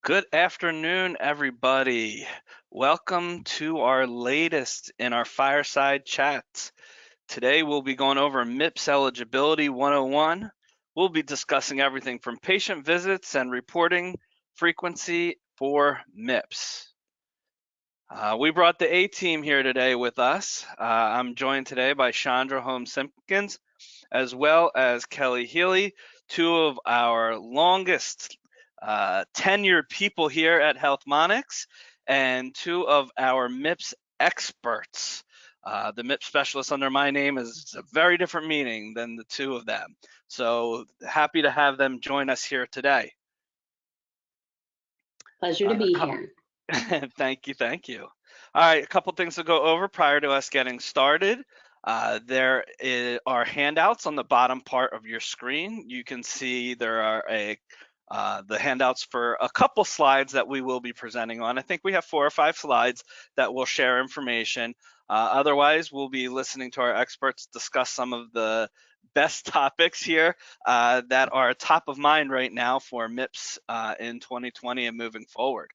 Good afternoon, everybody. Welcome to our latest in our fireside chats. Today we'll be going over MIPS Eligibility 101. We'll be discussing everything from patient visits and reporting frequency for MIPS. We brought the A-team here today with us. I'm joined today by Chandra Holmes-Simpkins, as well as Kelly Healy, two of our longest tenured people here at HealthMonics, and two of our MIPS experts. The MIPS specialist under my name is a very different meaning than the two of them. So happy to have them join us here today. Pleasure to be here. Thank you. All right, a couple things to go over prior to us getting started. There are handouts on the bottom part of your screen. You can see there are the handouts for a couple slides that we will be presenting on. I think we have 4 or 5 slides that will share information. Otherwise, we'll be listening to our experts discuss some of the best topics here that are top of mind right now for MIPS in 2020 and moving forward.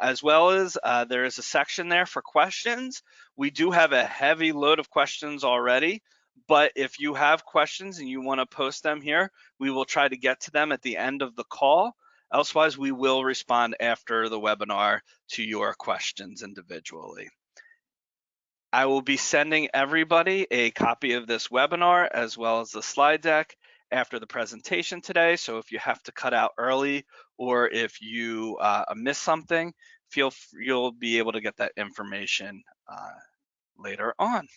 As well as there is a section there for questions. We do have a heavy load of questions already, but if you have questions and you want to post them here, we will try to get to them at the end of the call. Elsewise, we will respond after the webinar to your questions individually. I will be sending everybody a copy of this webinar as well as the slide deck after the presentation today. So if you have to cut out early or if you miss something, you'll be able to get that information later on.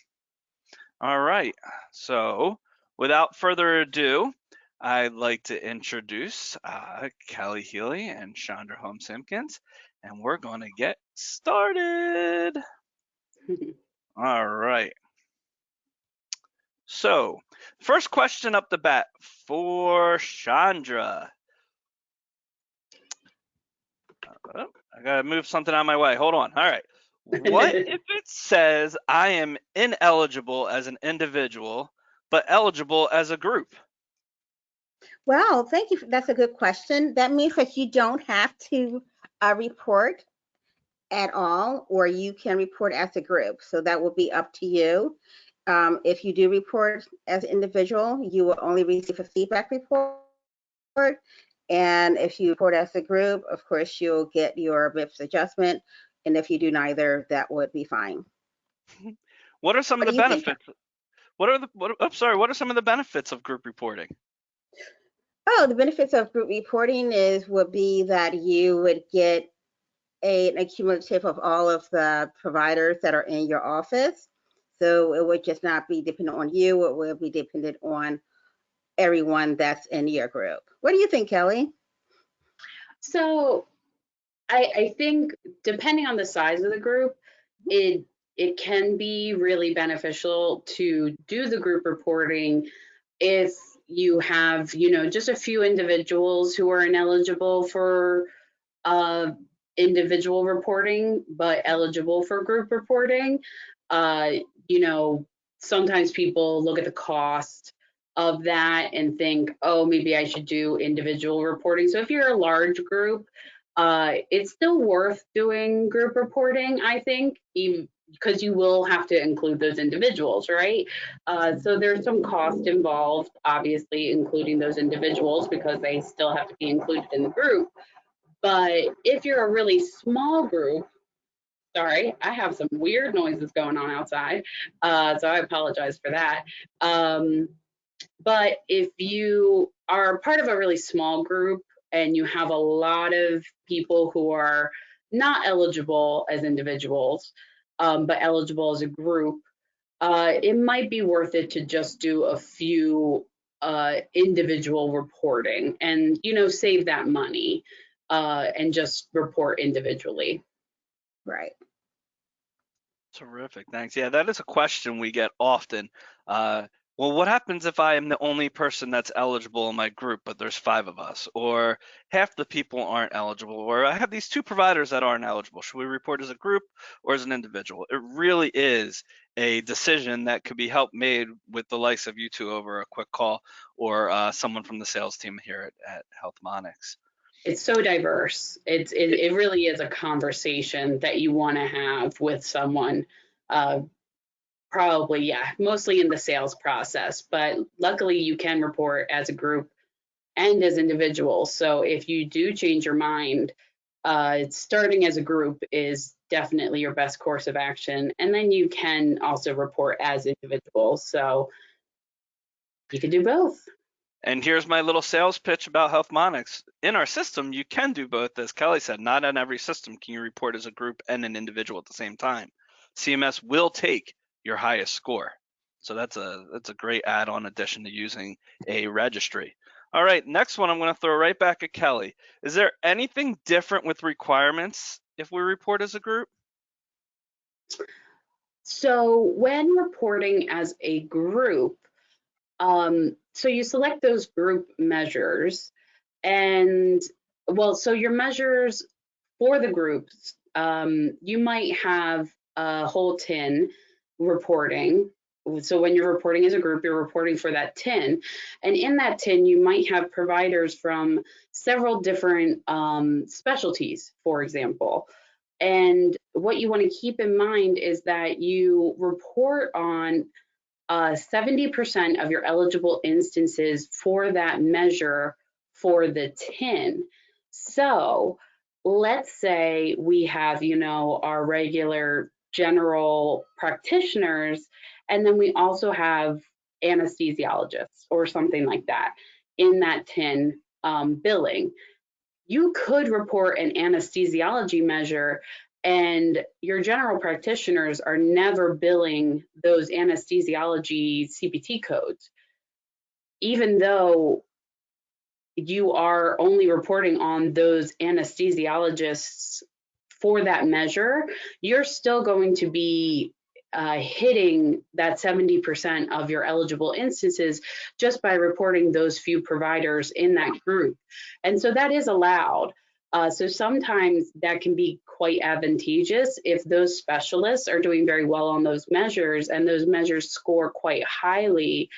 All right, so without further ado, I'd like to introduce Kelly Healy and Chandra Holmes-Simpkins, and we're going to get started. All right. So, first question up the bat for Chandra. Oh, I gotta move something out of my way. Hold on. All right. What if it says I am ineligible as an individual, but eligible as a group? Well, thank you. That's a good question. That means that you don't have to report at all, or you can report as a group. So that will be up to you. If you do report as an individual, you will only receive a feedback report. And if you report as a group, of course, you'll get your MIPS adjustment. And if you do neither, that would be fine. What are some of the benefits? What are some of the benefits of group reporting? Oh, the benefits of group reporting would be that you would get an accumulative of all of the providers that are in your office. So it would just not be dependent on you, it will be dependent on everyone that's in your group. What do you think, Kelly? So I think depending on the size of the group, it can be really beneficial to do the group reporting if you have, just a few individuals who are ineligible for individual reporting, but eligible for group reporting. Sometimes people look at the cost of that and think, oh, maybe I should do individual reporting. So if you're a large group, it's still worth doing group reporting, I think, even because you will have to include those individuals, right? So there's some cost involved, obviously, including those individuals because they still have to be included in the group. But if you're a really small group, sorry, I have some weird noises going on outside, so I apologize for that. But if you are part of a really small group and you have a lot of people who are not eligible as individuals, but eligible as a group, it might be worth it to just do a few individual reporting and, save that money and just report individually. Right. Terrific, thanks. Yeah, that is a question we get often. Well, what happens if I am the only person that's eligible in my group, but there's 5 of us, or half the people aren't eligible, or I have these 2 providers that aren't eligible? Should we report as a group or as an individual? It really is a decision that could be made with the likes of you two over a quick call or someone from the sales team here at HealthMonics. It's so diverse. It really is a conversation that you want to have with someone. Probably, yeah, mostly in the sales process, but luckily you can report as a group and as individuals. So if you do change your mind, starting as a group is definitely your best course of action. And then you can also report as individuals. So you can do both. And here's my little sales pitch about Healthmonics. In our system, you can do both, as Kelly said. Not on every system can you report as a group and an individual at the same time. CMS will take your highest score. So that's a great add-on addition to using a registry. All right, next one I'm going to throw right back at Kelly. Is there anything different with requirements if we report as a group? So when reporting as a group, so you select those group measures and well, so your measures for the groups, you might have a whole tin reporting. So when you're reporting as a group, you're reporting for that tin. And in that tin, you might have providers from several different specialties, for example. And what you want to keep in mind is that you report on 70% of your eligible instances for that measure for the tin. So let's say we have, our regular general practitioners, and then we also have anesthesiologists or something like that in that tin billing. You could report an anesthesiology measure and your general practitioners are never billing those anesthesiology CPT codes, even though you are only reporting on those anesthesiologists for that measure, you're still going to be hitting that 70% of your eligible instances just by reporting those few providers in that group. And so that is allowed. So sometimes that can be quite advantageous if those specialists are doing very well on those measures and those measures score quite highly.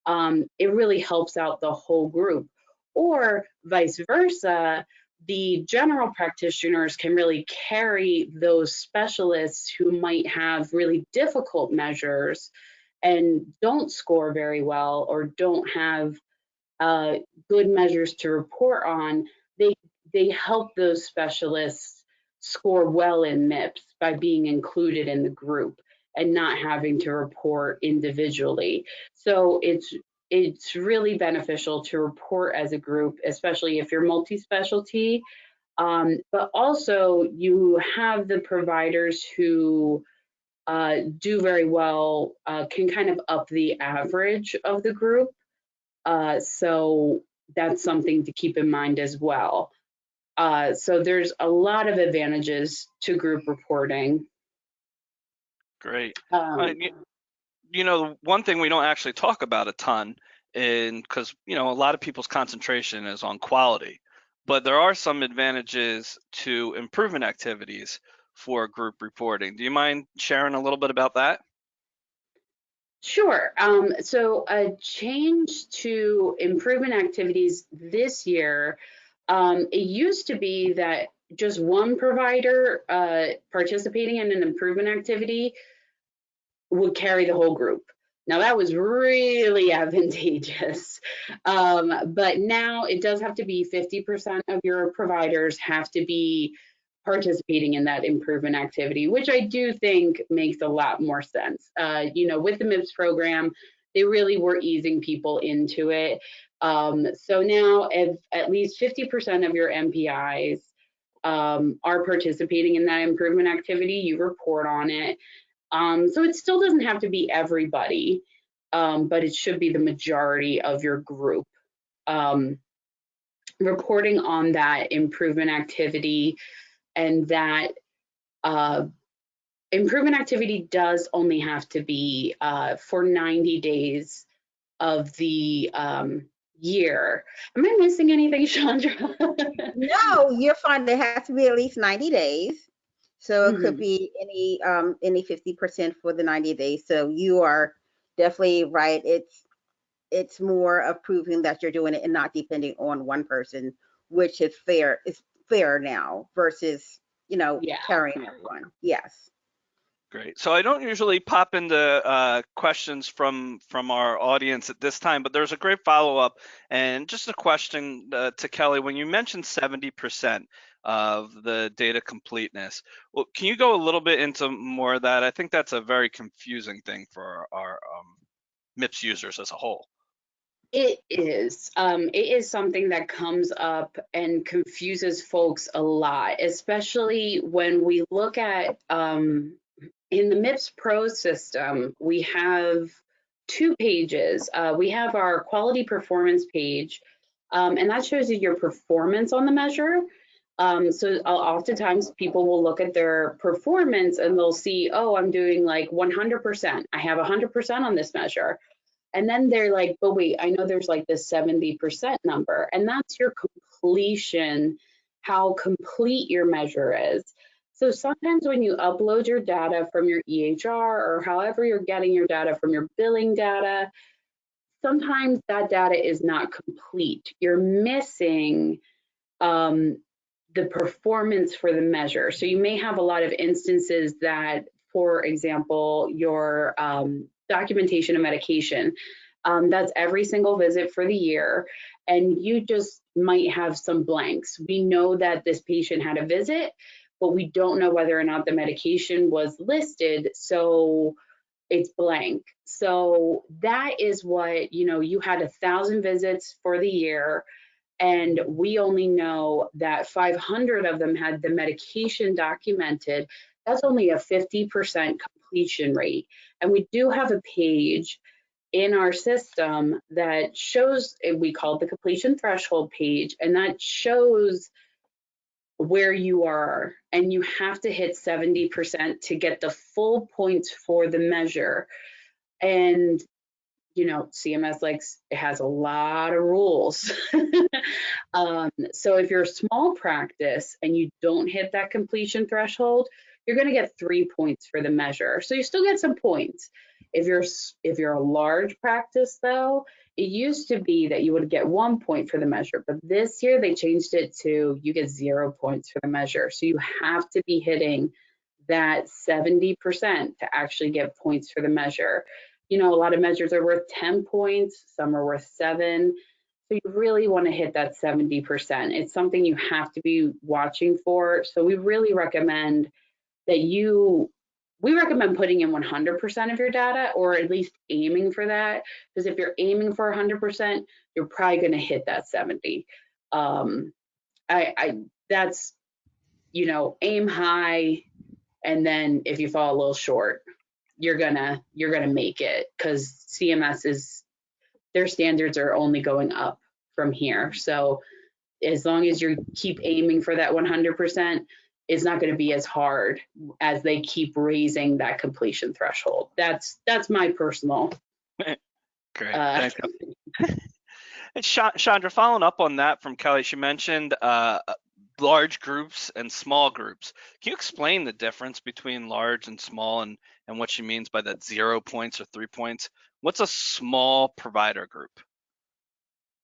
It really helps out the whole group. Or vice versa, the general practitioners can really carry those specialists who might have really difficult measures and don't score very well or don't have good measures to report on. They help those specialists score well in MIPS by being included in the group and not having to report individually. So it's really beneficial to report as a group, especially if you're multi-specialty. But also you have the providers who do very well, can kind of up the average of the group. So that's something to keep in mind as well. So there's a lot of advantages to group reporting. Great. One thing we don't actually talk about a ton, because a lot of people's concentration is on quality, but there are some advantages to improvement activities for group reporting. Do you mind sharing a little bit about that? Sure. So a change to improvement activities this year, it used to be that just one provider participating in an improvement activity would carry the whole group. Now that was really advantageous, but now it does have to be 50% of your providers have to be participating in that improvement activity, which I do think makes a lot more sense. With the MIPS program, they really were easing people into it. So now if at least 50% of your MPIs are participating in that improvement activity, you report on it. So it still doesn't have to be everybody, but it should be the majority of your group. Reporting on that improvement activity, and that improvement activity does only have to be for 90 days of the year. Am I missing anything, Chandra? No, you're fine. It has to be at least 90 days. So it could Mhm. be any 50% for the 90 days. So you are definitely right. It's more of proving that you're doing it and not depending on one person which is fair now versus, Yeah. carrying everyone. Yes. Great. So I don't usually pop into questions from our audience at this time, but there's a great follow-up and just a question to Kelly. When you mentioned 70% of the data completeness, well, can you go a little bit into more of that? I think that's a very confusing thing for our MIPS users as a whole. It is. It is something that comes up and confuses folks a lot, especially when we look at in the MIPS Pro system, we have 2 pages. We have our quality performance page, and that shows you your performance on the measure. So oftentimes people will look at their performance and they'll see, oh, I'm doing like 100%. I have 100% on this measure. And then they're like, but wait, I know there's like this 70% number, and that's your completion, how complete your measure is. So sometimes when you upload your data from your EHR or however you're getting your data from your billing data, sometimes that data is not complete. You're missing the performance for the measure. So you may have a lot of instances that, for example, your documentation of medication, that's every single visit for the year, and you just might have some blanks. We know that this patient had a visit, but we don't know whether or not the medication was listed, so it's blank. So that is what, you had 1,000 visits for the year, and we only know that 500 of them had the medication documented. That's only a 50% completion rate. And we do have a page in our system that shows, we call it the completion threshold page, and that shows where you are, and you have to hit 70% to get the full points for the measure. And CMS it has a lot of rules. So if you're a small practice and you don't hit that completion threshold, you're going to get 3 points for the measure. So you still get some points. If you're a large practice, though, it used to be that you would get 1 point for the measure, but this year they changed it to you get 0 points for the measure. So you have to be hitting that 70% to actually get points for the measure. A lot of measures are worth 10 points, some are worth 7. So you really want to hit that 70%. It's something you have to be watching for. So we really recommend that we recommend putting in 100% of your data, or at least aiming for that. Because if you're aiming for 100%, you're probably going to hit that 70. That's, aim high, and then if you fall a little short, you're gonna make it, because CMS their standards are only going up from here. So as long as you keep aiming for that 100%, it's not going to be as hard as they keep raising that completion threshold. That's my personal. Great. Thanks. And Chandra, following up on that from Kelly, she mentioned large groups and small groups. Can you explain the difference between large and small, and what she means by that 0 points or 3 points? What's a small provider group?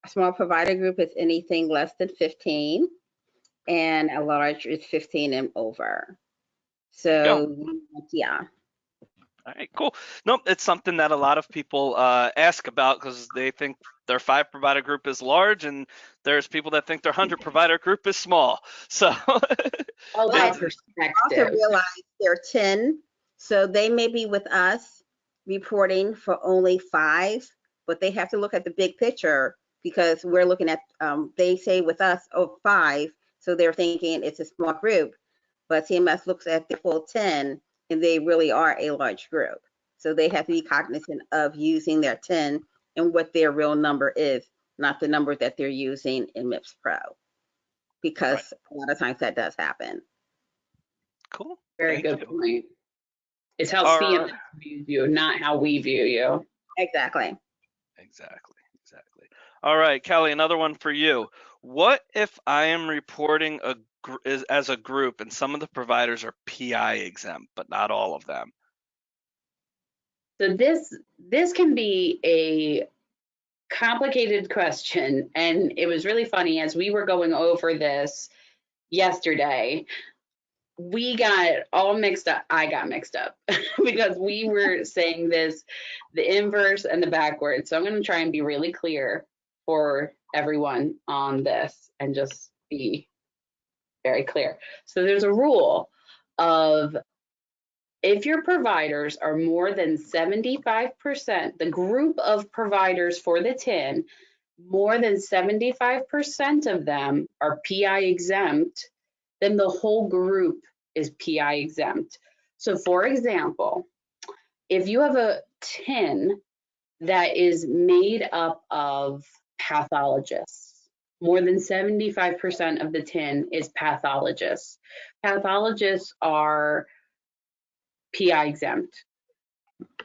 A small provider group is anything less than 15, and a large is 15 and over. So, yeah. All right, cool. Nope, it's something that a lot of people ask about, because they think their 5 provider group is large, and there's people that think their 100 provider group is small. So, all that perspective. Also realize they're 10, so they may be with us reporting for only 5, but they have to look at the big picture, because we're looking at, they say with us, 5, so they're thinking it's a small group, but CMS looks at the full 10, and they really are a large group. So they have to be cognizant of using their 10 and what their real number is, not the number that they're using in MIPS Pro, because a lot of times that does happen. Cool. Very Thank good you. point. It's how CMS views you, not how we view you. Exactly. All right, Kelly, another one for you. What if I am reporting as a group, and some of the providers are PI exempt, but not all of them? So this can be a complicated question. And it was really funny as we were going over this yesterday. We got all mixed up. I got mixed up because we were saying this, the inverse and the backwards. So I'm going to try and be really clear for everyone on this and just be very clear. So there's a rule of if your providers are more than 75%, the group of providers for the TIN, more than 75% of them are PI exempt, then the whole group is PI exempt. So for example, if you have a TIN that is made up of pathologists, more than 75% of the TIN is pathologists. Pathologists are PI exempt.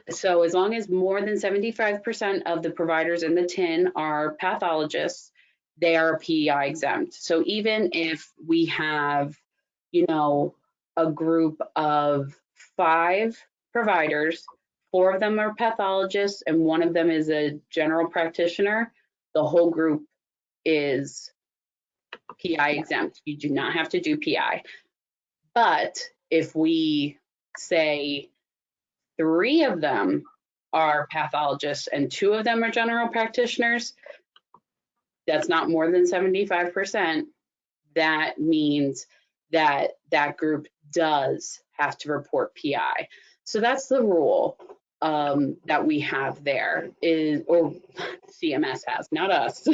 So as long as more than 75% of the providers in the TIN are pathologists, they are PI exempt. So even if we have, you know, a group of 5 providers, 4 of them are pathologists and 1 of them is a general practitioner, the whole group is PI exempt. You do not have to do PI. But if we say 3 of them are pathologists and 2 of them are general practitioners, that's not more than 75%. That means that that group does have to report PI. So that's the rule that we have there, is, or CMS has, not us.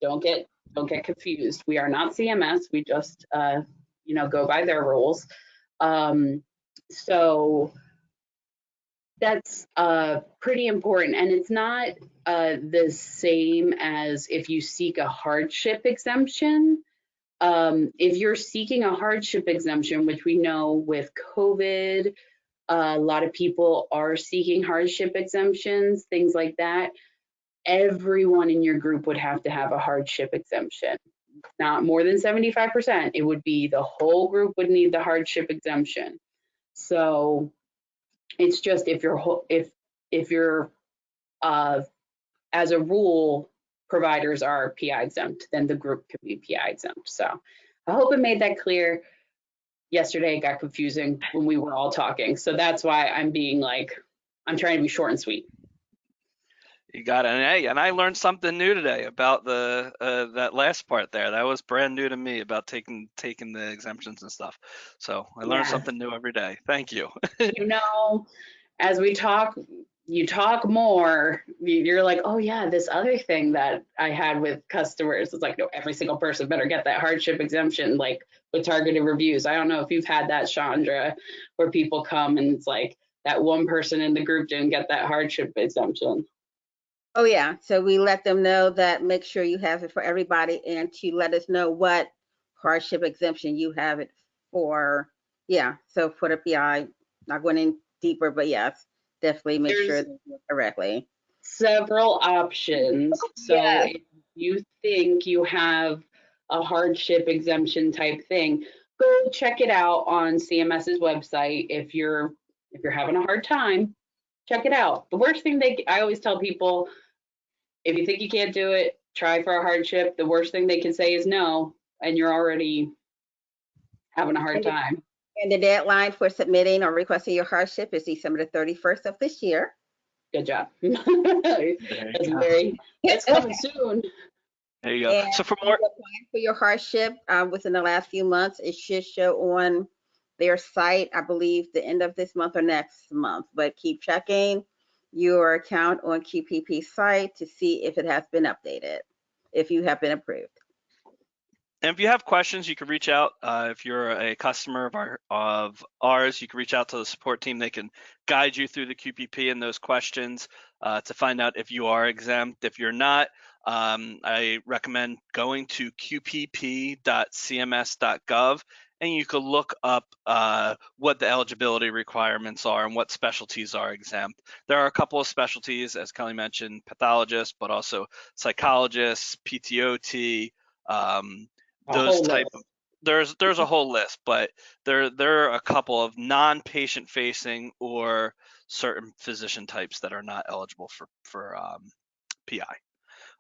Don't get confused. We are not CMS. We just go by their rules. So that's pretty important, and it's not the same as if you seek a hardship exemption. If you're seeking a hardship exemption, which we know with COVID, a lot of people are seeking hardship exemptions, things like that. Everyone in your group would have to have a hardship exemption. Not more than 75%. It would be the whole group would need the hardship exemption. So it's just if you're as a rule, providers are PI exempt, then the group can be PI exempt. So I hope it made that clear. Yesterday it got confusing when we were all talking. So that's why I'm being like, I'm trying to be short and sweet. You got an A, and I learned something new today about the that last part there. That was brand new to me about taking the exemptions and stuff. So I learned something new every day. Thank you. As we talk, you talk more, you're like, oh yeah, this other thing that I had with customers. It's like, no, every single person better get that hardship exemption, like with targeted reviews. I don't know if you've had that, Chandra, where people come and it's like that one person in the group didn't get that hardship exemption. Oh yeah, so we let them know that make sure you have it for everybody and to let us know what hardship exemption you have it for. Yeah, so for the PI, not going in deeper, but yes, definitely make sure they do it correctly. Several options. So if you think you have a hardship exemption type thing, go check it out on CMS's website. If you're having a hard time, check it out. The worst thing I always tell people, if you think you can't do it, try for a hardship. The worst thing they can say is no, and you're already having a hard time. And the deadline for submitting or requesting your hardship is December the 31st of this year. Good job. It's coming soon. There you go. And so for more for your hardship within the last few months, it should show on their site, I believe, the end of this month or next month. But keep checking your account on QPP site to see if it has been updated, if you have been approved. And if you have questions, you can reach out. If you're a customer of ours, you can reach out to the support team. They can guide you through the QPP and those questions to find out if you are exempt. If you're not, I recommend going to qpp.cms.gov, and you can look up what the eligibility requirements are and what specialties are exempt. There are a couple of specialties, as Kelly mentioned, pathologists, but also psychologists, PTOT, those type of, there's a whole list, but there are a couple of non-patient facing or certain physician types that are not eligible for PI.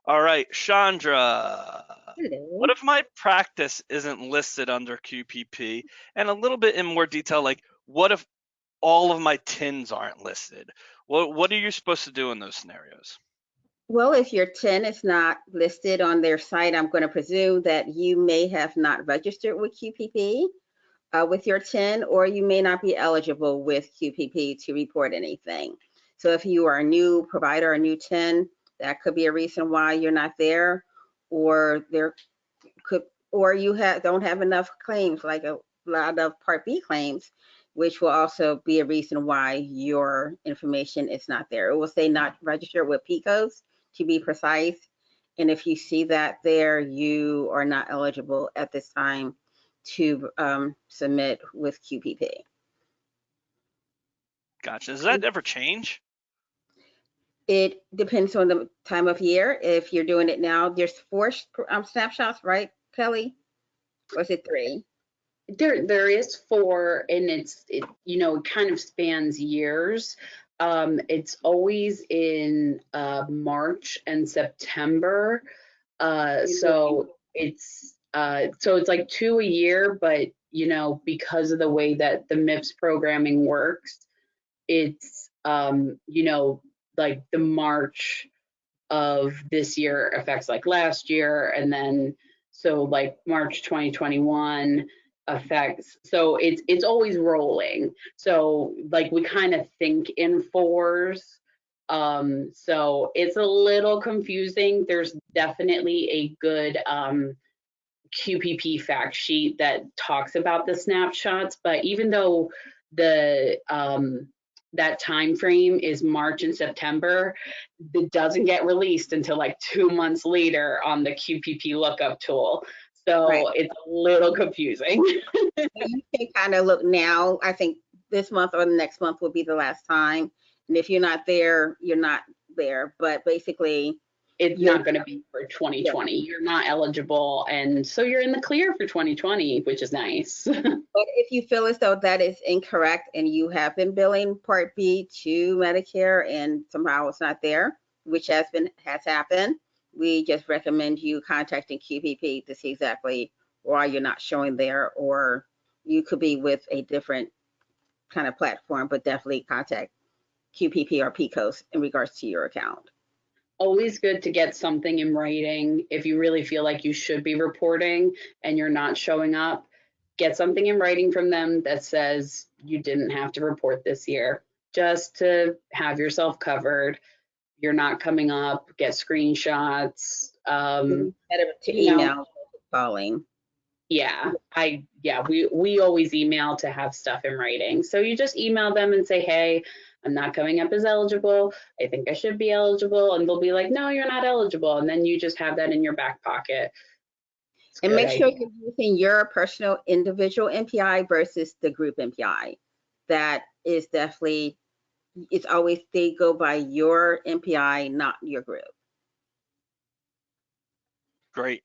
All right, Chandra. Hello. What if my practice isn't listed under QPP? And a little bit in more detail, like what if all of my TINs aren't listed? What are you supposed to do in those scenarios? Well, if your TIN is not listed on their site, I'm going to presume that you may have not registered with QPP with your TIN, or you may not be eligible with QPP to report anything. So if you are a new provider, a new TIN, that could be a reason why you're not there, or there could, or you don't have enough claims, like a lot of Part B claims, which will also be a reason why your information is not there. It will say not registered with PICOs, to be precise. And if you see that there, you are not eligible at this time to submit with QPP. Gotcha. Does that ever change? It depends on the time of year. If you're doing it now, there's 4 snapshots, right, Kelly? Or is it 3? There is 4, and it kind of spans years. It's always in March and September. So it's like 2 a year, but because of the way that the MIPS programming works, it's like the March of this year affects like last year, and then so like March 2021 affects, so it's always rolling. So like we kind of think in 4s. So it's a little confusing. There's definitely a good QPP fact sheet that talks about the snapshots, but even though the that time frame is March and September, it doesn't get released until like 2 months later on the QPP lookup tool. So Right. it's a little confusing. You can kind of look now. I think this month or the next month will be the last time. And if you're not there, you're not there. But basically, It's you're not going to be for 2020. You're not eligible. And so you're in the clear for 2020, which is nice. But if you feel as though that is incorrect and you have been billing Part B to Medicare and somehow it's not there, which has happened, we just recommend you contacting QPP to see exactly why you're not showing there, or you could be with a different kind of platform, but definitely contact QPP or PCOS in regards to your account. Always good to get something in writing if you really feel like you should be reporting and you're not showing up. Get something in writing from them that says you didn't have to report this year, just to have yourself covered. You're not coming up. Get screenshots. Better to email, calling. Yeah, we always email to have stuff in writing. So you just email them and say, hey, I'm not coming up as eligible. I think I should be eligible. And they'll be like, no, you're not eligible. And then you just have that in your back pocket. And make sure you're using your personal individual MPI versus the group MPI. That is definitely, it's always, they go by your MPI, not your group. Great.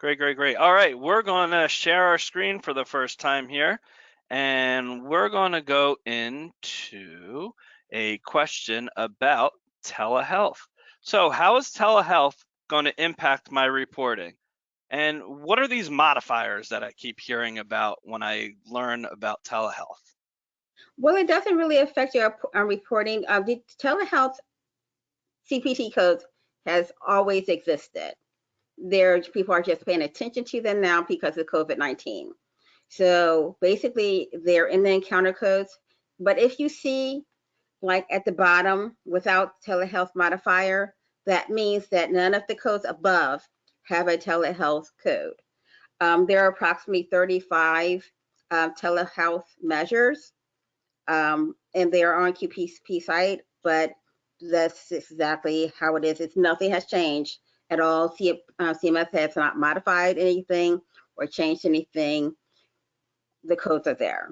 All right, we're going to share our screen for the first time here, and we're going to go into a question about telehealth. So how is telehealth going to impact my reporting? And what are these modifiers that I keep hearing about when I learn about telehealth? Well, it doesn't really affect your reporting. The telehealth CPT codes has always existed. People are just paying attention to them now because of COVID-19. So basically, they're in the encounter codes. But if you see, like at the bottom, without telehealth modifier, that means that none of the codes above have a telehealth code. There are approximately 35 telehealth measures, and they are on QPP site, but that's exactly how it is. Nothing has changed at all. CMS has not modified anything or changed anything. The codes are there.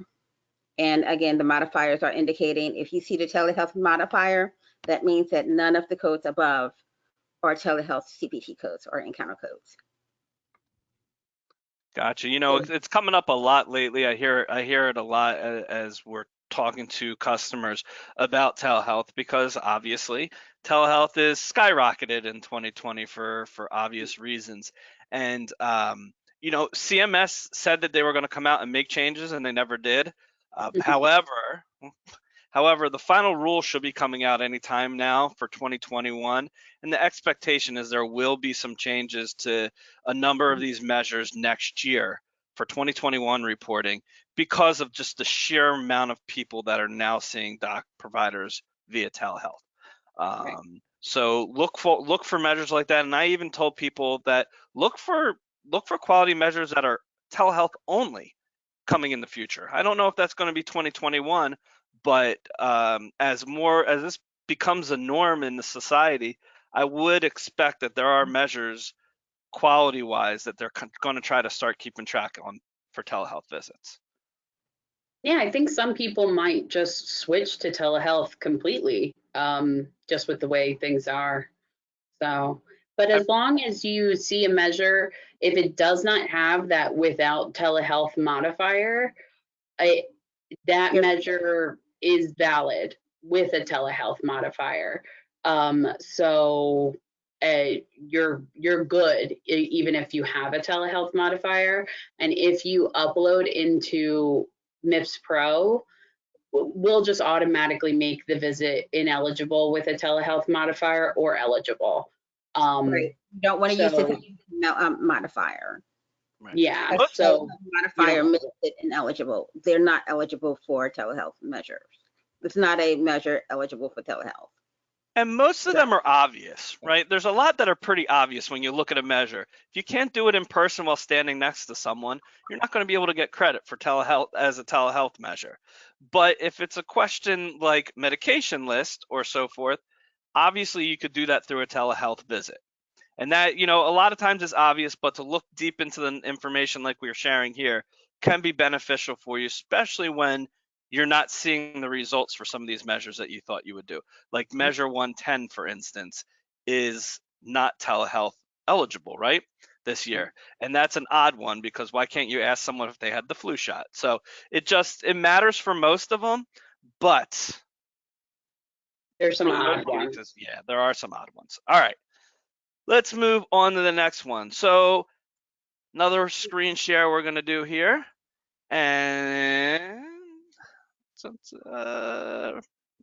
And again, the modifiers are indicating, if you see the telehealth modifier, that means that none of the codes above are telehealth CPT codes or encounter codes. Gotcha. It's coming up a lot lately. I hear it a lot as we're talking to customers about telehealth, because obviously telehealth is skyrocketed in 2020 for obvious reasons. And you know, CMS said that they were going to come out and make changes, and they never did. However, the final rule should be coming out anytime now for 2021, and the expectation is there will be some changes to a number of these measures next year for 2021 reporting, because of just the sheer amount of people that are now seeing doc providers via telehealth. Right. So look for measures like that, and I even told people that look for quality measures that are telehealth only coming in the future. I don't know if that's going to be 2021, but as this becomes a norm in the society, I would expect that there are measures quality-wise that they're going to try to start keeping track on for telehealth visits. Yeah, I think some people might just switch to telehealth completely, just with the way things are. So, but as long as you see a measure, if it does not have that without telehealth modifier, that Yes. measure is valid with a telehealth modifier. So you're good even if you have a telehealth modifier. And if you upload into MIPS Pro, we'll just automatically make the visit ineligible with a telehealth modifier or eligible. Right. You don't want to use So the modifier. Right. yeah, Because so modifier makes it ineligible. They're not eligible for telehealth measures. It's not a measure eligible for telehealth. And most of them are obvious, right? There's a lot that are pretty obvious when you look at a measure. If you can't do it in person while standing next to someone, you're not going to be able to get credit for telehealth as a telehealth measure. But if it's a question like medication list or so forth, obviously you could do that through a telehealth visit. And that, you know, a lot of times is obvious, but to look deep into the information like we're sharing here can be beneficial for you, especially when you're not seeing the results for some of these measures that you thought you would do. Like measure 110, for instance, is not telehealth eligible, right, this year. And that's an odd one, because why can't you ask someone if they had the flu shot? So it matters for most of them, but there's some for those odd ones. cases, yeah, there are some odd ones. All right. Let's move on to the next one. So another screen share we're going to do here. And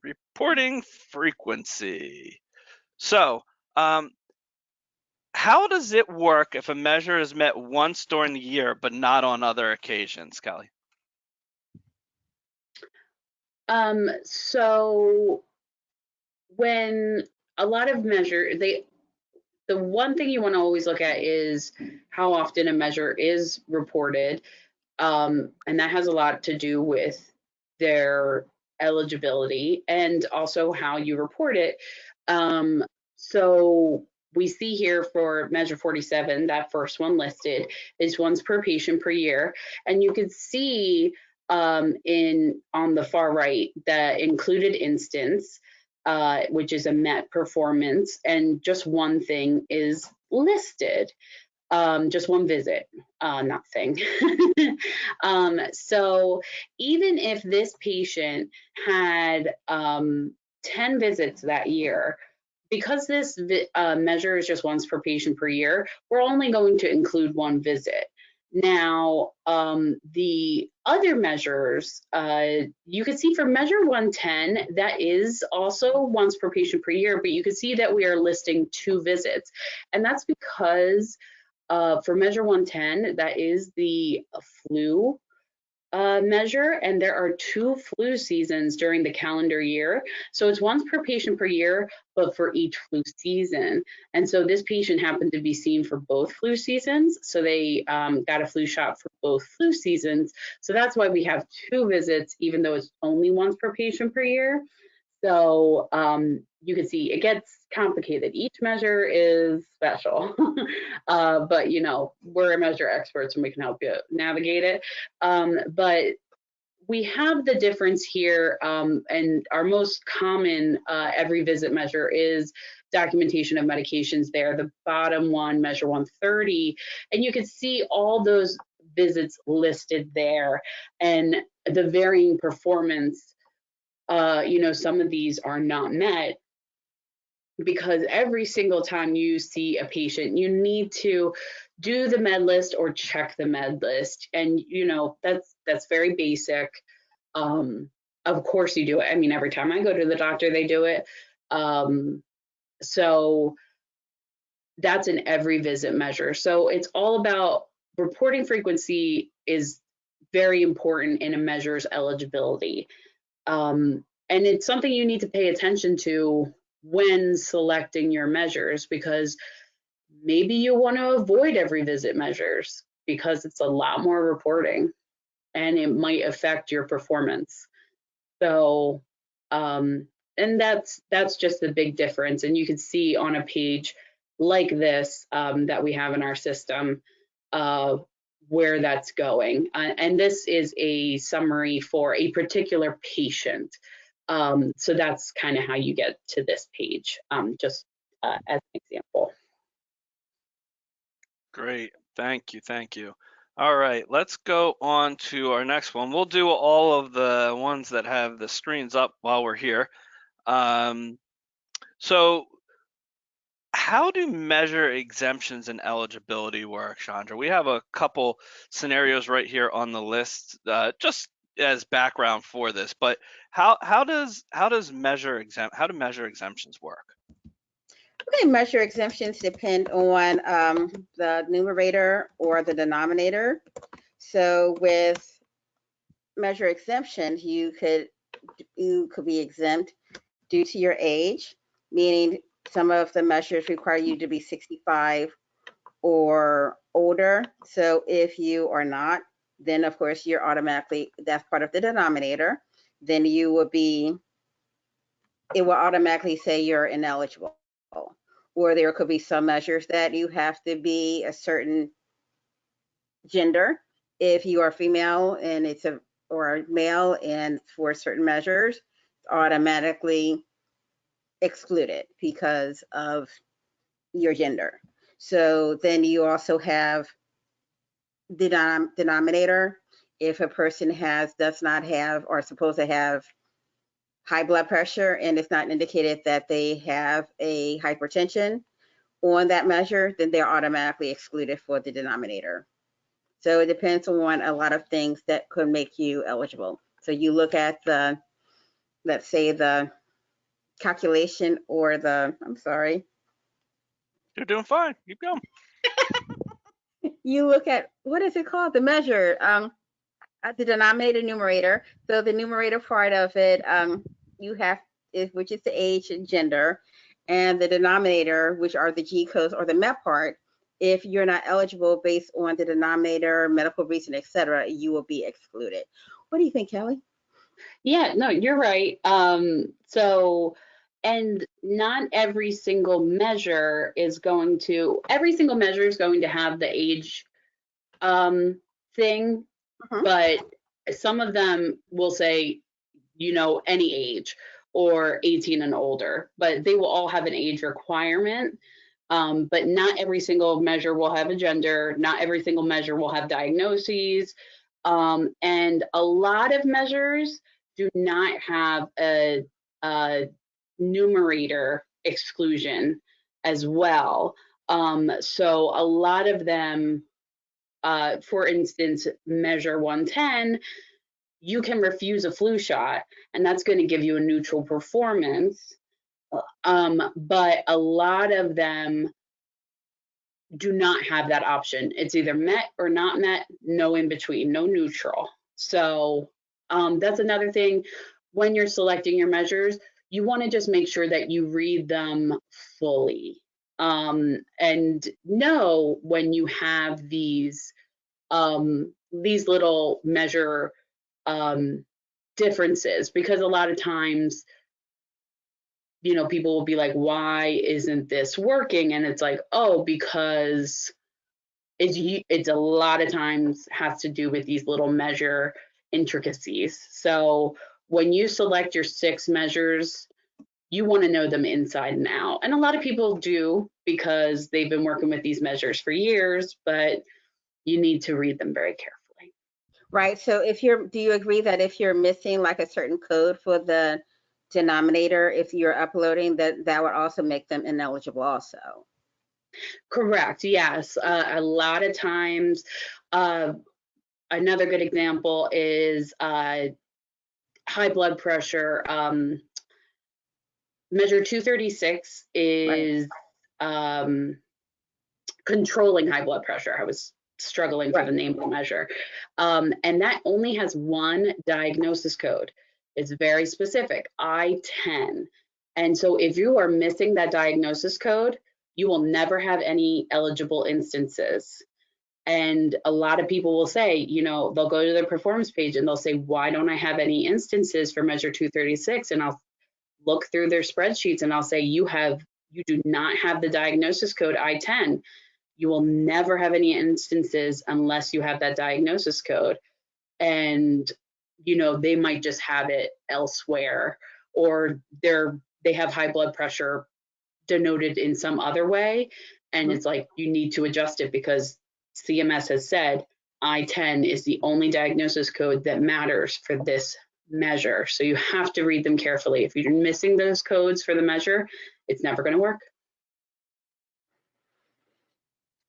reporting frequency. So how does it work if a measure is met once during the year but not on other occasions, Kelly? So when a lot of measure, the one thing you want to always look at is how often a measure is reported. And that has a lot to do with their eligibility and also how you report it. So we see here for measure 47, that first one listed is once per patient per year. And you can see on the far right, the included instance, which is a met performance, and just one thing is listed. Just one visit, not thing. So even if this patient had 10 visits that year, because this measure is just once per patient per year, we're only going to include one visit. Now, the other measures, you can see for measure 110, that is also once per patient per year, but you can see that we are listing 2 visits. And that's because for measure 110, that is the flu measure, and there are 2 flu seasons during the calendar year. So it's once per patient per year, but for each flu season. And so this patient happened to be seen for both flu seasons. So they got a flu shot for both flu seasons. So that's why we have 2 visits, even though it's only once per patient per year. So you can see it gets complicated. Each measure is special, but you know, we're measure experts and we can help you navigate it. But we have the difference here, and our most common every visit measure is documentation of medications there. The bottom one, measure 130, and you can see all those visits listed there and the varying performance some of these are not met, because every single time you see a patient, you need to do the med list or check the med list. And, that's very basic. Of course you do it. I mean, every time I go to the doctor, they do it. So that's an every visit measure. So it's all about reporting frequency is very important in a measure's eligibility. And it's something you need to pay attention to when selecting your measures, because maybe you want to avoid every visit measures because it's a lot more reporting and it might affect your performance. So, and that's just the big difference. And you can see on a page like this that we have in our system where that's going. And this is a summary for a particular patient. So that's kind of how you get to this page, just as an example. Great. Thank you. Thank you. All right, let's go on to our next one. We'll do all of the ones that have the screens up while we're here. So how do measure exemptions and eligibility work, Chandra? We have a couple scenarios right here on the list, just as background for this. But how do measure exemptions work? Okay, measure exemptions depend on the numerator or the denominator. So with measure exemptions, you could be exempt due to your age, meaning some of the measures require you to be 65 or older. So if you are not, then of course you're automatically, that's part of the denominator. Then you will be, it will automatically say you're ineligible. Or there could be some measures that you have to be a certain gender. If you are female and or male, and for certain measures, automatically excluded because of your gender. So then you also have the denominator. If a person does not have or supposed to have high blood pressure and it's not indicated that they have a hypertension on that measure, then they're automatically excluded for the denominator. So it depends on a lot of things that could make you eligible. So you look at let's say the calculation or I'm sorry. You're doing fine. Keep going. You look at, what is it called? The measure, the denominator, numerator. So the numerator part of it, you have, which is the age and gender, and the denominator, which are the G codes or the MEP part. If you're not eligible based on the denominator, medical reason, etc., you will be excluded. What do you think, Kelly? Yeah, no, you're right. And not every single measure is going to have the age thing, but some of them will say, any age or 18 and older, but they will all have an age requirement. But not every single measure will have a gender. Not every single measure will have diagnoses. And a lot of measures do not have a numerator exclusion as well. So a lot of them, for instance, measure 110, you can refuse a flu shot, and that's going to give you a neutral performance. But a lot of them do not have that option. It's either met or not met, no in between, no neutral. So that's another thing. When you're selecting your measures, you want to just make sure that you read them fully and know when you have these little measure differences, because a lot of times, people will be like, why isn't this working? And it's like, oh, because it's a lot of times has to do with these little measure intricacies. So when you select your 6 measures, you want to know them inside and out. And a lot of people do because they've been working with these measures for years, but you need to read them very carefully. Right. So do you agree that if you're missing like a certain code for the denominator, if you're uploading that would also make them ineligible also? Correct. Yes. A lot of times, another good example is high blood pressure. Measure 236 Right. is um, controlling high blood pressure. I was struggling for Right. the name of the measure. And that only has one diagnosis code. It's very specific, I-10. And so if you are missing that diagnosis code, you will never have any eligible instances. And a lot of people will say, you know, they'll go to their performance page and they'll say, why don't I have any instances for measure 236? And I'll look through their spreadsheets and I'll say, you do not have the diagnosis code I-10. You will never have any instances unless you have that diagnosis code. And, you know, they might just have it elsewhere, or they have high blood pressure denoted in some other way. And it's like, you need to adjust it because CMS has said I-10 is the only diagnosis code that matters for this measure. So you have to read them carefully. If you're missing those codes for the measure, it's never going to work.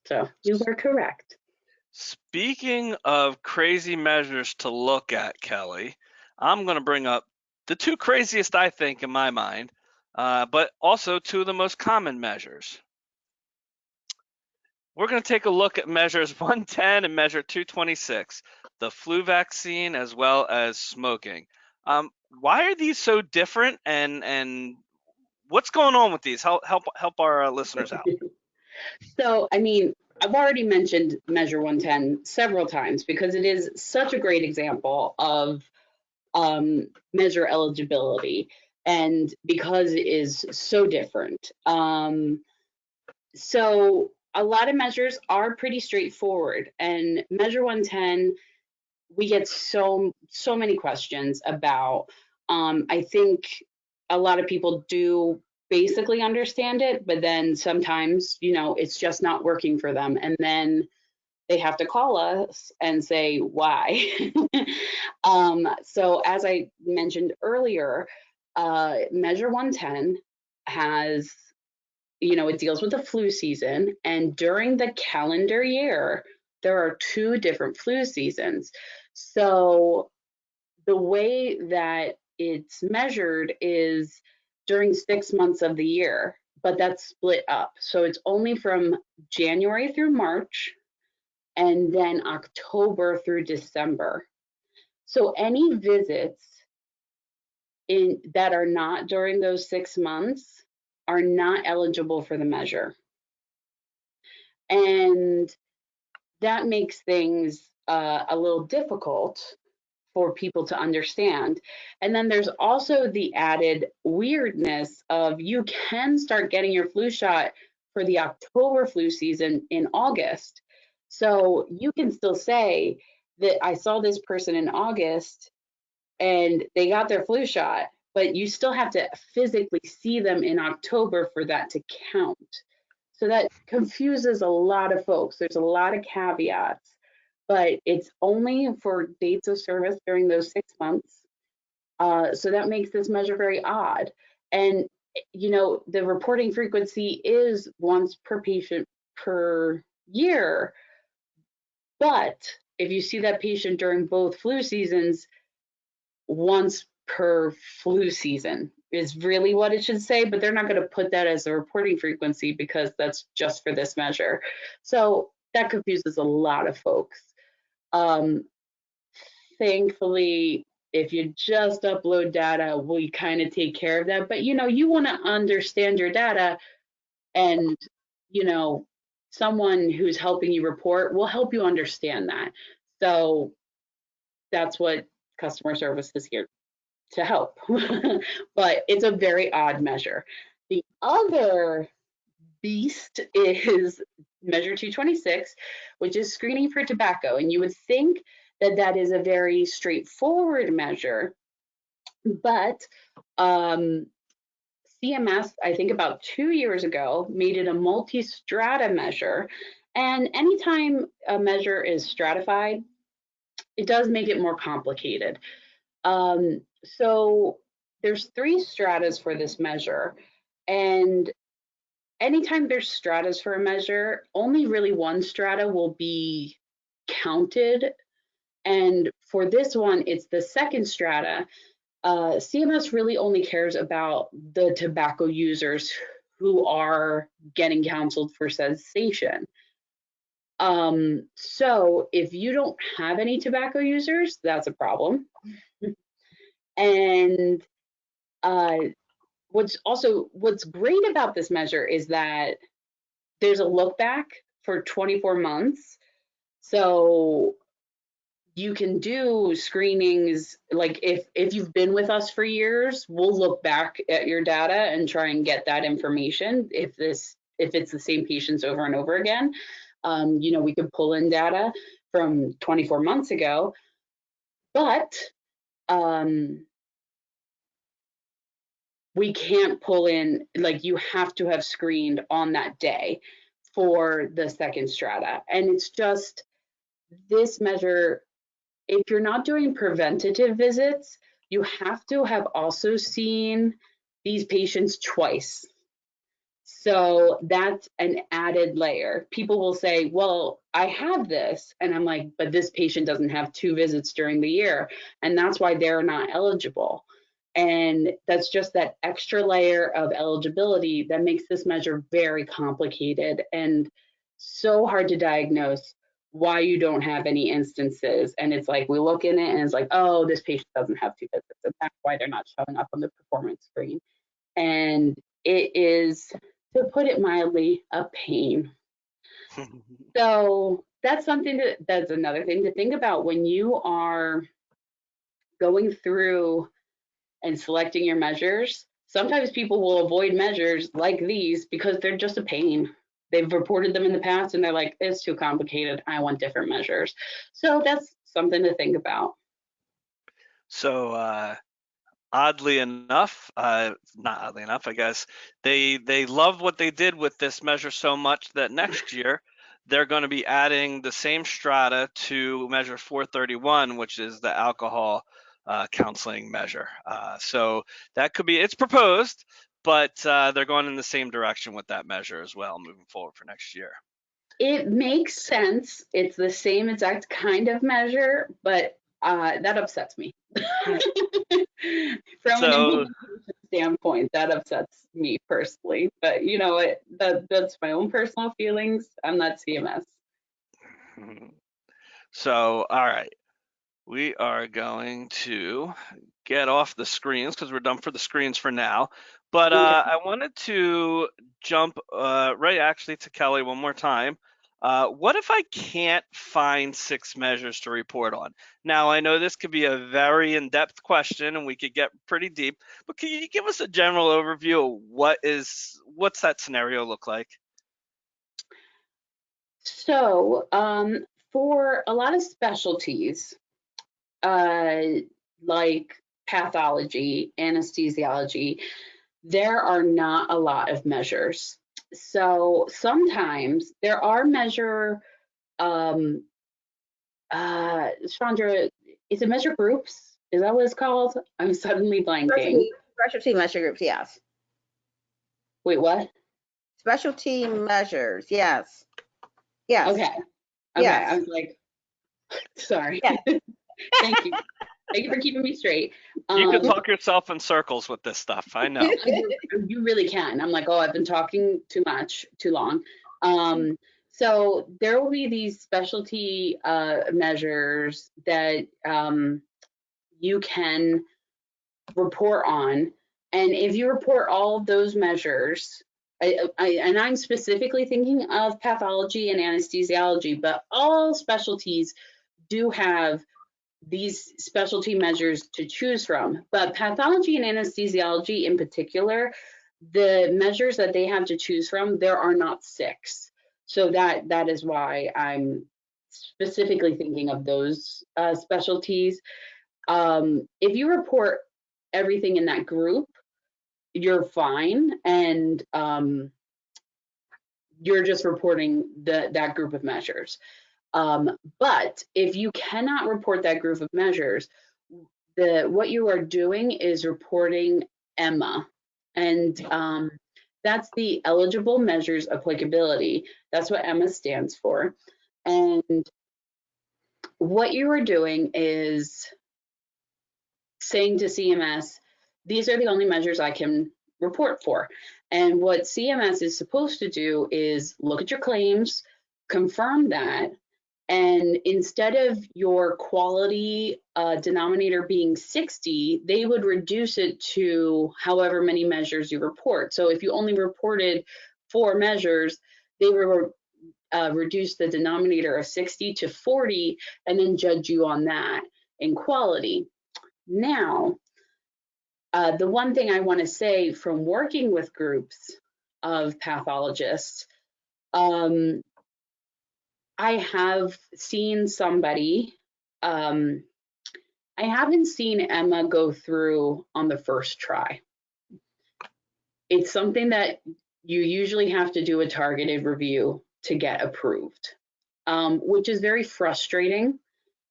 So you are correct. Speaking of crazy measures to look at, Kelly, I'm going to bring up the two craziest, I think, in my mind, but also two of the most common measures. We're going to take a look at measures 110 and measure 226, the flu vaccine as well as smoking. Why are these so different, and what's going on with these? Help our listeners out. So, I mean, I've already mentioned Measure 110 several times because it is such a great example of measure eligibility, and because it is so different. So, a lot of measures are pretty straightforward, and Measure 110, we get so many questions about. I think a lot of people do basically understand it, but then sometimes, you know, it's just not working for them, and then they have to call us and say why. So as I mentioned earlier, Measure 110 has, you know, it deals with the flu season, and during the calendar year, there are two different flu seasons. So the way that it's measured is during 6 months of the year, but that's split up. So it's only from January through March and then October through December. So any visits that are not during those 6 months are not eligible for the measure. And that makes things a little difficult for people to understand. And then there's also the added weirdness of you can start getting your flu shot for the October flu season in August. So you can still say that I saw this person in August and they got their flu shot, but you still have to physically see them in October for that to count. So that confuses a lot of folks. There's a lot of caveats, but it's only for dates of service during those 6 months. So that makes this measure very odd. And, you know, the reporting frequency is once per patient per year. But if you see that patient during both flu seasons, once per flu season is really what it should say, but they're not going to put that as a reporting frequency because that's just for this measure. So that confuses a lot of folks. Thankfully, if you just upload data, we kind of take care of that. But, you know, you want to understand your data, and, you know, someone who's helping you report will help you understand that. So that's what customer service is here to help. But it's a very odd measure. The other beast is measure 226, which is screening for tobacco. And you would think that that is a very straightforward measure, but CMS, I think about 2 years ago, made it a multi-strata measure. And anytime a measure is stratified, it does make it more complicated. So there's 3 stratas for this measure, and anytime there's stratas for a measure, only really one strata will be counted. And for this one, it's the second strata. CMS really only cares about the tobacco users who are getting counseled for cessation. So if you don't have any tobacco users, that's a problem. And what's great about this measure is that there's a look back for 24 months. So you can do screenings, like if you've been with us for years, we'll look back at your data and try and get that information if it's the same patients over and over again. We could pull in data from 24 months ago, but we can't pull in, like, you have to have screened on that day for the second strata. And it's just, this measure, if you're not doing preventative visits, you have to have also seen these patients twice. So that's an added layer. People will say, well, I have this. And I'm like, but this patient doesn't have 2 visits during the year. And that's why they're not eligible. And that's just that extra layer of eligibility that makes this measure very complicated and so hard to diagnose why you don't have any instances. And it's like, we look in it and it's like, oh, this patient doesn't have 2 visits. And that's why they're not showing up on the performance screen. And it is, to put it mildly, a pain. So that's another thing to think about when you are going through and selecting your measures. Sometimes people will avoid measures like these because they're just a pain. They've reported them in the past and they're like, it's too complicated, I want different measures. So that's something to think about. So oddly enough, not oddly enough, I guess, they love what they did with this measure so much that next year they're going to be adding the same strata to measure 431, which is the alcohol counseling measure. So that could be, it's proposed, but they're going in the same direction with that measure as well moving forward for next year. It makes sense. It's the same exact kind of measure, but that upsets me. From an implementation standpoint, that upsets me personally. But you know what? That's my own personal feelings. I'm not CMS. So, all right. We are going to get off the screens because we're done for the screens for now. But Okay. I wanted to jump right actually to Kelly one more time. What if I can't find 6 measures to report on? Now, I know this could be a very in-depth question and we could get pretty deep, but can you give us a general overview of what's that scenario look like? So, for a lot of specialties, like pathology, anesthesiology, there are not a lot of measures. So sometimes there are Chandra, is it measure groups? Is that what it's called? I'm suddenly blanking. Specialty measure groups, yes. Wait, what? Specialty measures, yes. Yes. Okay. Yes. I was like, sorry. Yes. Thank you. Thank you for keeping me straight. You can talk yourself in circles with this stuff. I know. You really can. I'm like, oh, I've been talking too much, too long. So there will be these specialty measures that you can report on. And if you report all of those measures, and I'm specifically thinking of pathology and anesthesiology, but all specialties do have these specialty measures to choose from. But pathology and anesthesiology in particular, the measures that they have to choose from, there are not 6. So that is why I'm specifically thinking of those specialties. If you report everything in that group, you're fine, and you're just reporting that group of measures. But if you cannot report that group of measures, what you are doing is reporting EMMA, and that's the eligible measures applicability. That's what EMMA stands for. And what you are doing is saying to CMS, these are the only measures I can report for. And what CMS is supposed to do is look at your claims, confirm that, and instead of your quality denominator being 60, they would reduce it to however many measures you report. So if you only reported 4 measures, they would reduce the denominator of 60 to 40 and then judge you on that in quality. Now, the one thing I want to say from working with groups of pathologists, I have seen somebody, I haven't seen Emma go through on the first try. It's something that you usually have to do a targeted review to get approved, which is very frustrating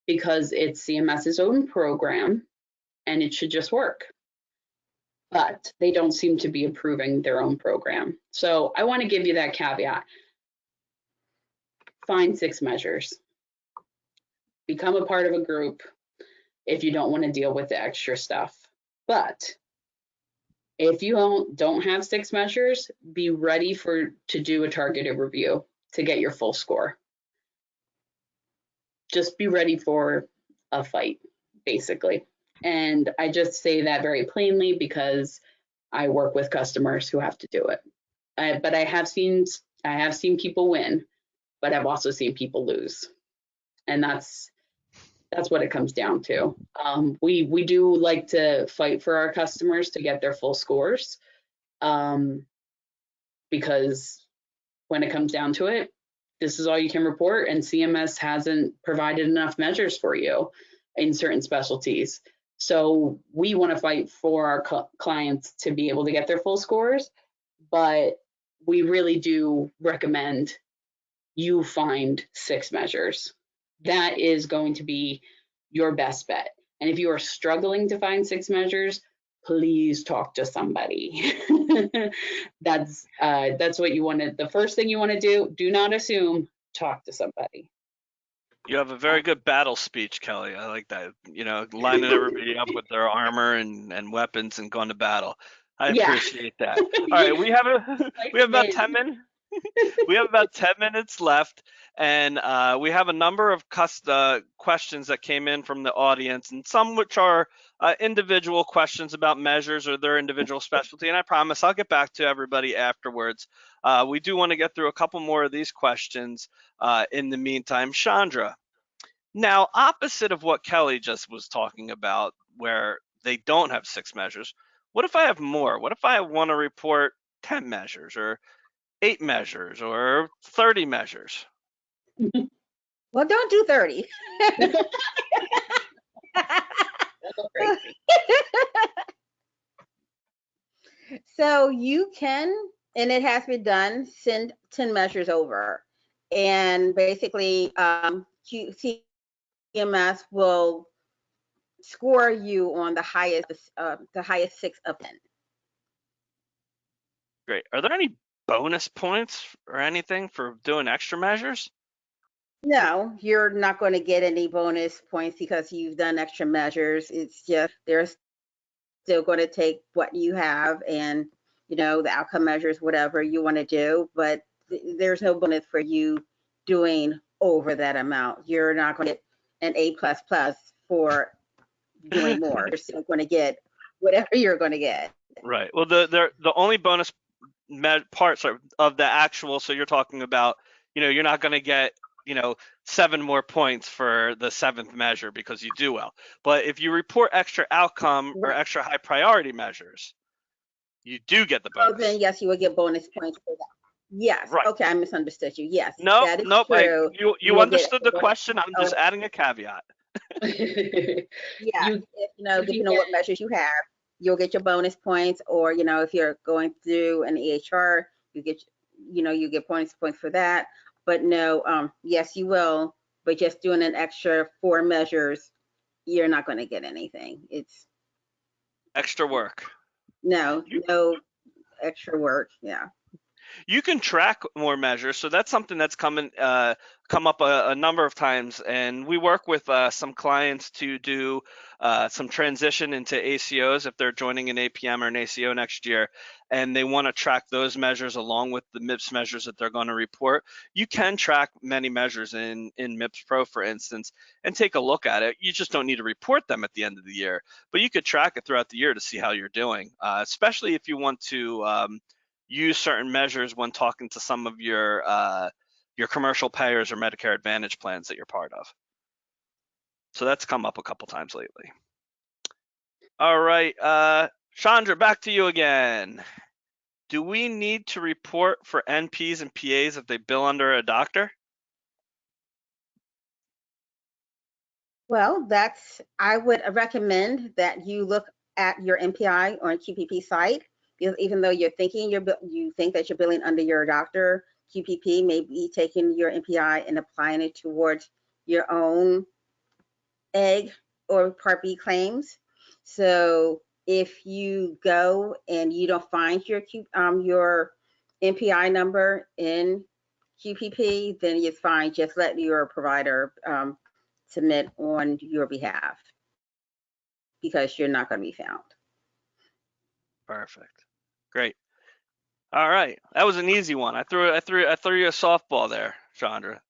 because it's CMS's own program and it should just work. But they don't seem to be approving their own program. So I want to give you that caveat. Find 6 measures. Become a part of a group if you don't want to deal with the extra stuff. But if you don't have 6 measures, be ready to do a targeted review to get your full score. Just be ready for a fight, basically. And I just say that very plainly because I work with customers who have to do it. But I have seen people win, but I've also seen people lose, and that's what it comes down to. We do like to fight for our customers to get their full scores, because when it comes down to it, this is all you can report, and CMS hasn't provided enough measures for you in certain specialties. So we want to fight for our clients to be able to get their full scores, but we really do recommend you find 6 measures. That is going to be your best bet. And if you are struggling to find 6 measures, please talk to somebody. That's what you want to, the first thing you want to do not assume, talk to somebody. You have a very good battle speech, Kelly. I like that. You know, lining everybody up with their armor and weapons and going to battle. I appreciate that. All right, we have about 10 minutes. We have about 10 minutes left, and we have a number of questions that came in from the audience, and some which are individual questions about measures or their individual specialty. And I promise I'll get back to everybody afterwards. We do want to get through a couple more of these questions in the meantime. Chandra, now opposite of what Kelly just was talking about, where they don't have 6 measures, what if I have more? What if I want to report 10 measures or 8 measures or 30 measures? Well, don't do 30. So you can, and it has been done, send 10 measures over. And basically, CMS will score you on the highest 6 of 10. Great. Are there any bonus points or anything for doing extra measures? No, you're not going to get any bonus points because you've done extra measures. It's just they're still going to take what you have and, you know, the outcome measures, whatever you want to do, but there's no bonus for you doing over that amount. You're not going to get an A++ for doing more. You're still going to get whatever you're going to get. Right. Well, the only bonus parts of the actual, so you're talking about, you know, you're not going to get, you know, 7 more points for the 7th measure because you do well. But if you report extra outcome or extra high priority measures, you do get the bonus. Oh, then yes, you will get bonus points for that. Yes. Right. Okay, I misunderstood you. Yes. No, that is nope. true. You understood the question. I'm just adding a caveat. Yeah. Depending on what measures you have, you'll get your bonus points, or, you know, if you're going through an EHR, you get, you get bonus points for that. But no, yes, you will but just doing an extra 4 measures, you're not going to get anything. It's Extra work. no, You no extra work. Yeah. you can track more measures, so that's something that's come up a number of times, and we work with some clients to do some transition into ACOs if they're joining an APM or an ACO next year, and they want to track those measures along with the MIPS measures that they're going to report. You can track many measures in MIPS Pro, for instance, and take a look at it. You just don't need to report them at the end of the year, but you could track it throughout the year to see how you're doing, especially if you want to use certain measures when talking to some of your commercial payers or Medicare Advantage plans that you're part of. So that's come up a couple times lately. All right, Chandra, back to you again. Do we need to report for NPs and PAs if they bill under a doctor? Well, I would recommend that you look at your MPI on QPP site, because even though you think that you're billing under your doctor, QPP may be taking your MPI and applying it towards your own egg or Part B claims. So if you go and you don't find your MPI number in QPP, then it's fine. Just let your provider submit on your behalf, because you're not going to be found. Perfect. Great. All right. That was an easy one. I threw you a softball there, Chandra.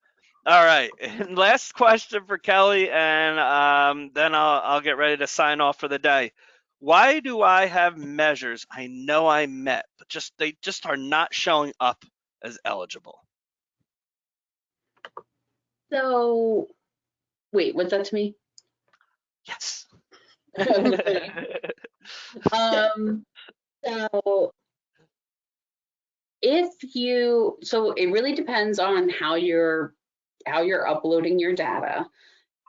All right. And last question for Kelly, and then I'll get ready to sign off for the day. Why do I have measures I know I met, but they just are not showing up as eligible? So, wait, what's that to me? Yes. So so it really depends on how you're uploading your data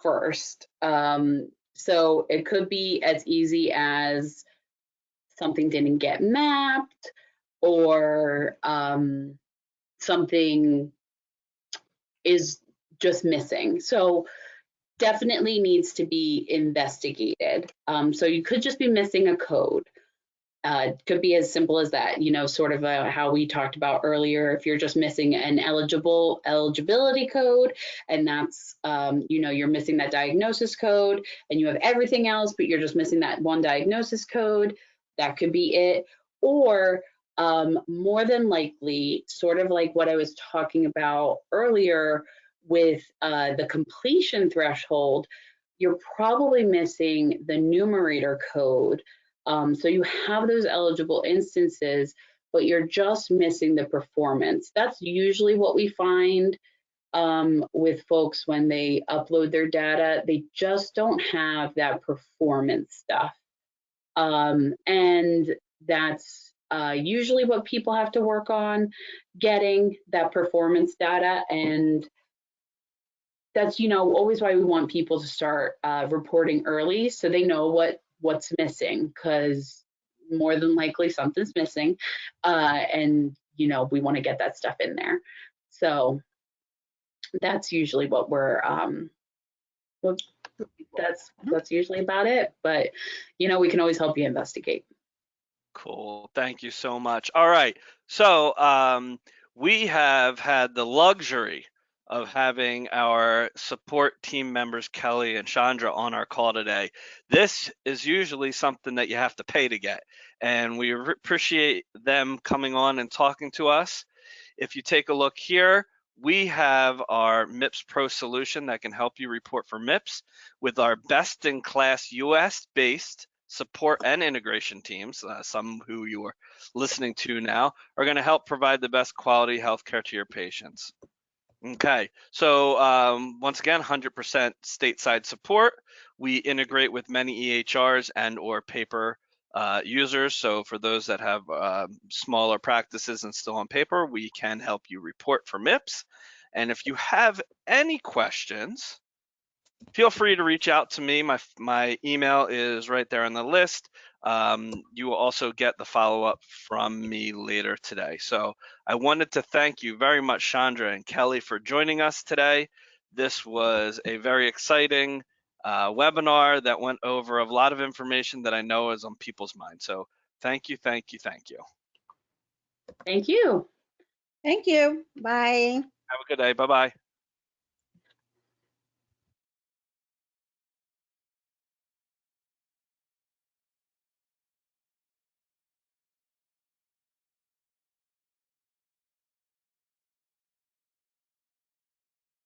first. So it could be as easy as something didn't get mapped, or something is just missing. So definitely needs to be investigated. So you could just be missing a code. It could be as simple as that, sort of how we talked about earlier. If you're just missing an eligibility code, and that's, you're missing that diagnosis code, and you have everything else, but you're just missing that one diagnosis code, that could be it. Or more than likely, sort of like what I was talking about earlier with the completion threshold, you're probably missing the numerator code. So you have those eligible instances, but you're just missing the performance. That's usually what we find with folks when they upload their data. They just don't have that performance stuff. And that's usually what people have to work on, getting that performance data. And that's, always why we want people to start reporting early, so they know what's missing, because more than likely something's missing, and we want to get that stuff in there. So that's usually what that's usually about it. But we can always help you investigate. Cool. Thank you so much. All right. So we have had the luxury of having our support team members, Kelly and Chandra, on our call today. This is usually something that you have to pay to get, and we appreciate them coming on and talking to us. If you take a look here, we have our MIPS Pro solution that can help you report for MIPS with our best-in-class US-based support and integration teams. Some who you are listening to now are going to help provide the best quality healthcare to your patients. Okay, so once again, 100% stateside support. We integrate with many EHRs and or paper users. So for those that have smaller practices and still on paper, we can help you report for MIPS. And if you have any questions, feel free to reach out to me. My email is right there on the list. You will also get the follow-up from me later today. So I wanted to thank you very much, Chandra and Kelly, for joining us today. This was a very exciting webinar that went over a lot of information that I know is on people's minds. So thank you, thank you, thank you. Thank you. Thank you. Bye. Have a good day. Bye-bye.